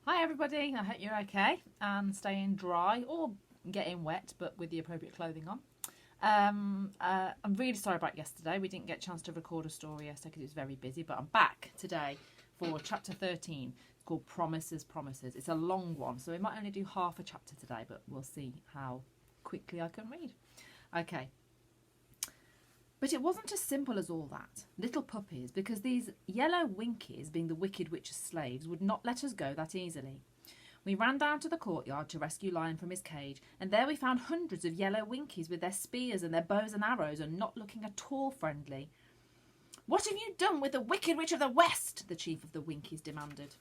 Hi everybody, I hope you're okay and staying dry or getting wet but with the appropriate clothing on. I'm really sorry about yesterday. We didn't get a chance to record a story yesterday because it was very busy, but I'm back today for chapter 13. It's called Promises, Promises. It's a long one, so we might only do half a chapter today, but we'll see how quickly I can read. Okay. But it wasn't as simple as all that. Little puppies, because these yellow winkies, being the wicked witch's slaves, would not let us go that easily. We ran down to the courtyard to rescue Lion from his cage, and there we found hundreds of yellow winkies with their spears and their bows and arrows and not looking at all friendly. "What have you done with the wicked witch of the West?" the chief of the winkies demanded.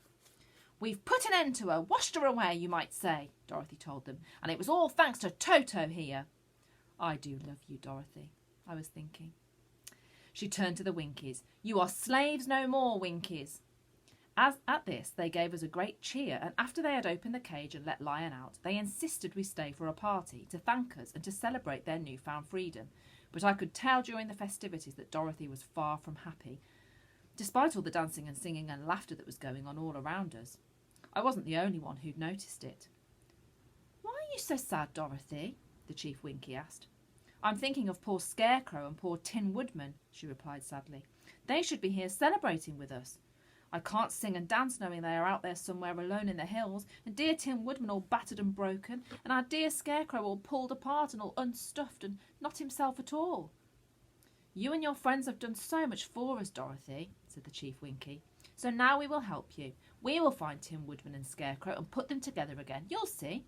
"We've put an end to her, washed her away, you might say," Dorothy told them, "and it was all thanks to Toto here." "I do love you, Dorothy," I was thinking. She turned to the Winkies. "You are slaves no more, Winkies." At this, they gave us a great cheer, and after they had opened the cage and let Lion out, they insisted we stay for a party, to thank us and to celebrate their newfound freedom. But I could tell during the festivities that Dorothy was far from happy, despite all the dancing and singing and laughter that was going on all around us. I wasn't the only one who'd noticed it. "Why are you so sad, Dorothy?" the Chief Winky asked. "I'm thinking of poor Scarecrow and poor Tin Woodman," she replied sadly. "They should be here celebrating with us. I can't sing and dance knowing they are out there somewhere alone in the hills, and dear Tin Woodman all battered and broken, and our dear Scarecrow all pulled apart and all unstuffed and not himself at all." "You and your friends have done so much for us, Dorothy," said the Chief Winky. "So now we will help you. We will find Tin Woodman and Scarecrow and put them together again. You'll see."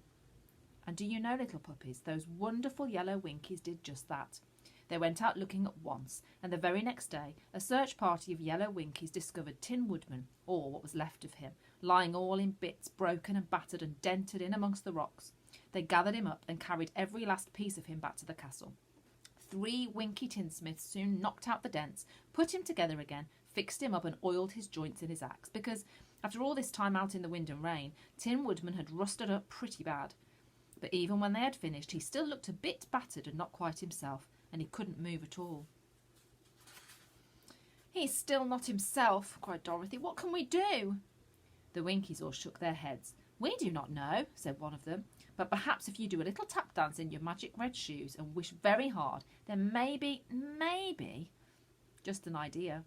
And do you know, little puppies, those wonderful yellow winkies did just that. They went out looking at once, and the very next day a search party of yellow winkies discovered Tin Woodman, or what was left of him, lying all in bits, broken and battered and dented in amongst the rocks. They gathered him up and carried every last piece of him back to the castle. 3 winky tinsmiths soon knocked out the dents, put him together again, fixed him up and oiled his joints in his axe, because after all this time out in the wind and rain, Tin Woodman had rusted up pretty bad. But even when they had finished, he still looked a bit battered and not quite himself, and he couldn't move at all. "He's still not himself," cried Dorothy. "What can we do?" The Winkies all shook their heads. "We do not know," said one of them, "but perhaps if you do a little tap dance in your magic red shoes and wish very hard, then maybe, just an idea."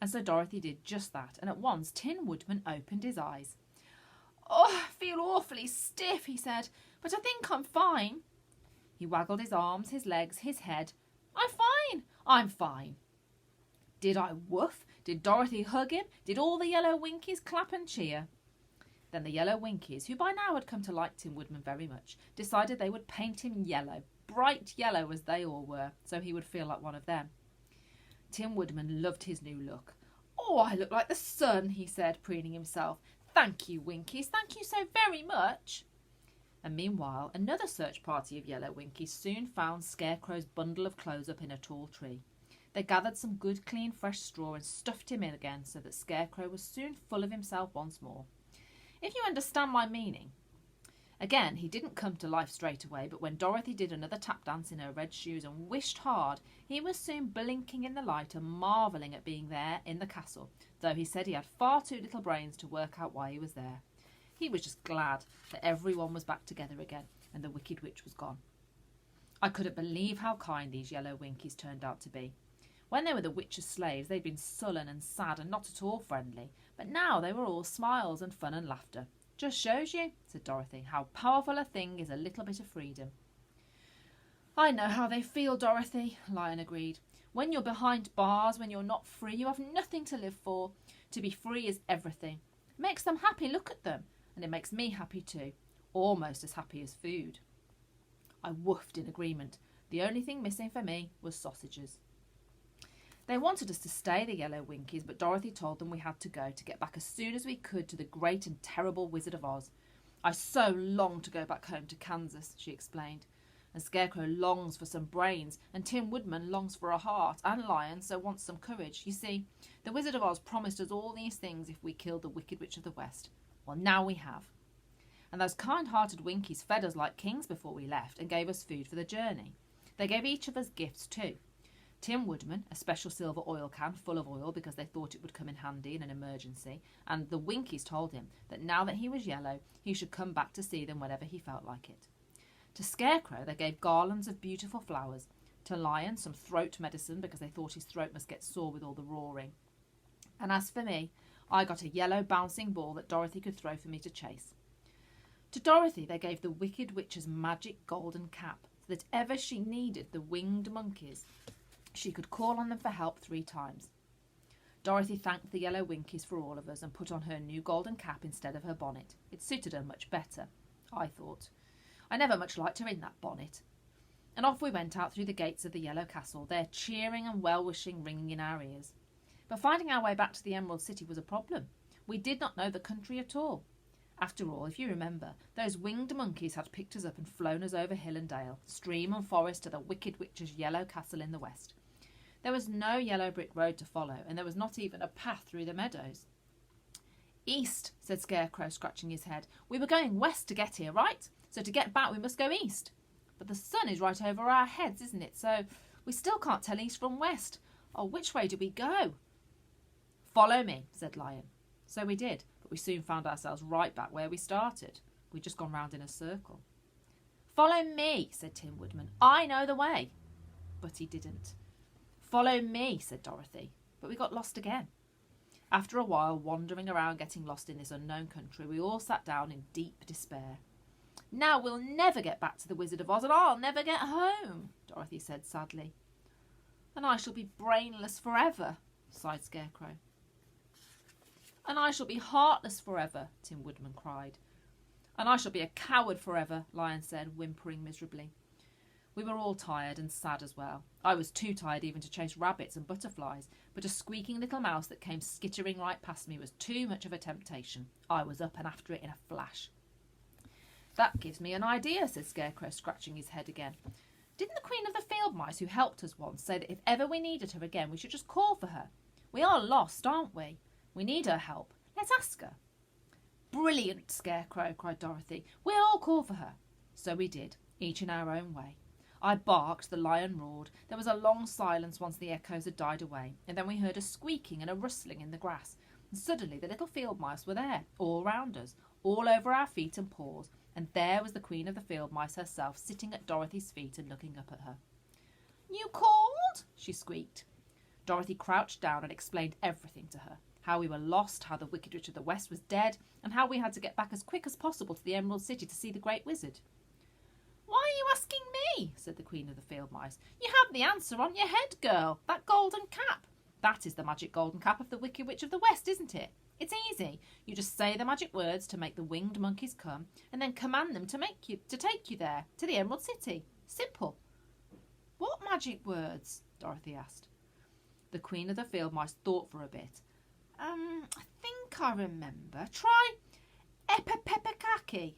And so Dorothy did just that, and at once Tin Woodman opened his eyes. "Oh, I feel awfully stiff," he said, "but I think I'm fine." He waggled his arms, his legs, his head. I'm fine." Did I woof? Did Dorothy hug him? Did all the yellow winkies clap and cheer? Then the yellow winkies, who by now had come to like Tin Woodman very much, decided they would paint him yellow, bright yellow as they all were, so he would feel like one of them. Tin Woodman loved his new look. "Oh, I look like the sun," he said, preening himself. "Thank you, Winkies, thank you so very much." And meanwhile, another search party of yellow winkies soon found Scarecrow's bundle of clothes up in a tall tree. They gathered some good, clean, fresh straw and stuffed him in again so that Scarecrow was soon full of himself once more. If you understand my meaning. Again, he didn't come to life straight away, but when Dorothy did another tap dance in her red shoes and wished hard, he was soon blinking in the light and marvelling at being there in the castle, though he said he had far too little brains to work out why he was there. He was just glad that everyone was back together again and the Wicked Witch was gone. I couldn't believe how kind these yellow winkies turned out to be. When they were the witch's slaves, they'd been sullen and sad and not at all friendly, but now they were all smiles and fun and laughter. "Just shows you," said Dorothy, "how powerful a thing is a little bit of freedom." "I know how they feel, Dorothy," Lion agreed. "When you're behind bars, when you're not free, you have nothing to live for. To be free is everything. It makes them happy, look at them. And it makes me happy too, almost as happy as food." I woofed in agreement. The only thing missing for me was sausages. They wanted us to stay, the yellow winkies, but Dorothy told them we had to go, to get back as soon as we could to the great and terrible Wizard of Oz. "I so long to go back home to Kansas," she explained. "And Scarecrow longs for some brains, and Tin Woodman longs for a heart, and Lion so wants some courage. You see, the Wizard of Oz promised us all these things if we killed the Wicked Witch of the West. Well, now we have. And those kind-hearted Winkies fed us like kings before we left and gave us food for the journey. They gave each of us gifts too. Tin Woodman, a special silver oil can full of oil because they thought it would come in handy in an emergency, and the Winkies told him that now that he was yellow, he should come back to see them whenever he felt like it. To Scarecrow, they gave garlands of beautiful flowers. To Lion, some throat medicine because they thought his throat must get sore with all the roaring. And as for me, I got a yellow bouncing ball that Dorothy could throw for me to chase. To Dorothy, they gave the Wicked Witch's magic golden cap, so that ever she needed the winged monkeys, she could call on them for help 3 times. Dorothy thanked the yellow Winkies for all of us and put on her new golden cap instead of her bonnet. It suited her much better, I thought. I never much liked her in that bonnet. And off we went out through the gates of the Yellow Castle, their cheering and well-wishing ringing in our ears. But finding our way back to the Emerald City was a problem. We did not know the country at all. After all, if you remember, those winged monkeys had picked us up and flown us over hill and dale, stream and forest to the Wicked Witch's yellow castle in the west. There was no yellow brick road to follow, and there was not even a path through the meadows. East, said Scarecrow, scratching his head. We were going west to get here, right? So to get back we must go east. But the sun is right over our heads, isn't it? So we still can't tell east from west. Oh, which way do we go? Follow me, said Lion. So we did, but we soon found ourselves right back where we started. We'd just gone round in a circle. Follow me, said Tin Woodman. I know the way. But he didn't. Follow me, said Dorothy. But we got lost again. After a while, wandering around getting lost in this unknown country, we all sat down in deep despair. Now we'll never get back to the Wizard of Oz, and I'll never get home, Dorothy said sadly. And I shall be brainless forever, sighed Scarecrow. And I shall be heartless forever, Tin Woodman cried. And I shall be a coward forever, Lion said, whimpering miserably. We were all tired and sad as well. I was too tired even to chase rabbits and butterflies, but a squeaking little mouse that came skittering right past me was too much of a temptation. I was up and after it in a flash. That gives me an idea, said Scarecrow, scratching his head again. Didn't the Queen of the Field Mice, who helped us once, say that if ever we needed her again, we should just call for her? We are lost, aren't we? We need her help. Let's ask her. Brilliant, Scarecrow, cried Dorothy. We'll all call for her. So we did, each in our own way. I barked, the lion roared. There was a long silence once the echoes had died away, and then we heard a squeaking and a rustling in the grass. And suddenly the little field mice were there, all round us, all over our feet and paws, and there was the Queen of the Field Mice herself, sitting at Dorothy's feet and looking up at her. You called? She squeaked. Dorothy crouched down and explained everything to her. How we were lost, how the Wicked Witch of the West was dead, and how we had to get back as quick as possible to the Emerald City to see the Great Wizard. Why are you asking me? Said the Queen of the Field Mice. You have the answer on your head, girl. That golden cap. That is the magic golden cap of the Wicked Witch of the West, isn't it? It's easy. You just say the magic words to make the winged monkeys come, and then command them to take you there, to the Emerald City. Simple. What magic words? Dorothy asked. The Queen of the Field Mice thought for a bit. I think I remember. Try Epepepekaki.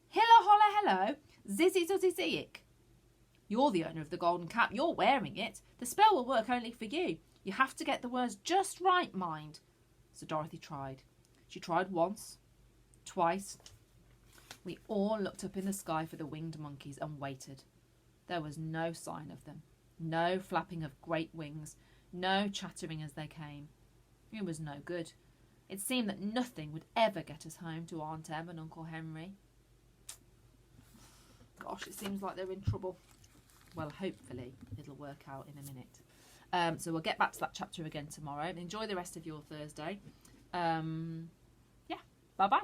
Hilla holla hello, zizzy zuzzy ziik. You're the owner of the golden cap. You're wearing it. The spell will work only for you. You have to get the words just right, mind. So Dorothy tried. She tried once, twice. We all looked up in the sky for the winged monkeys and waited. There was no sign of them. No flapping of great wings. No chattering as they came. It was no good. It seemed that nothing would ever get us home to Aunt Em and Uncle Henry. Gosh, it seems like they're in trouble. Well, hopefully it'll work out in a minute. So we'll get back to that chapter again tomorrow. Enjoy the rest of your Thursday. Yeah, bye-bye.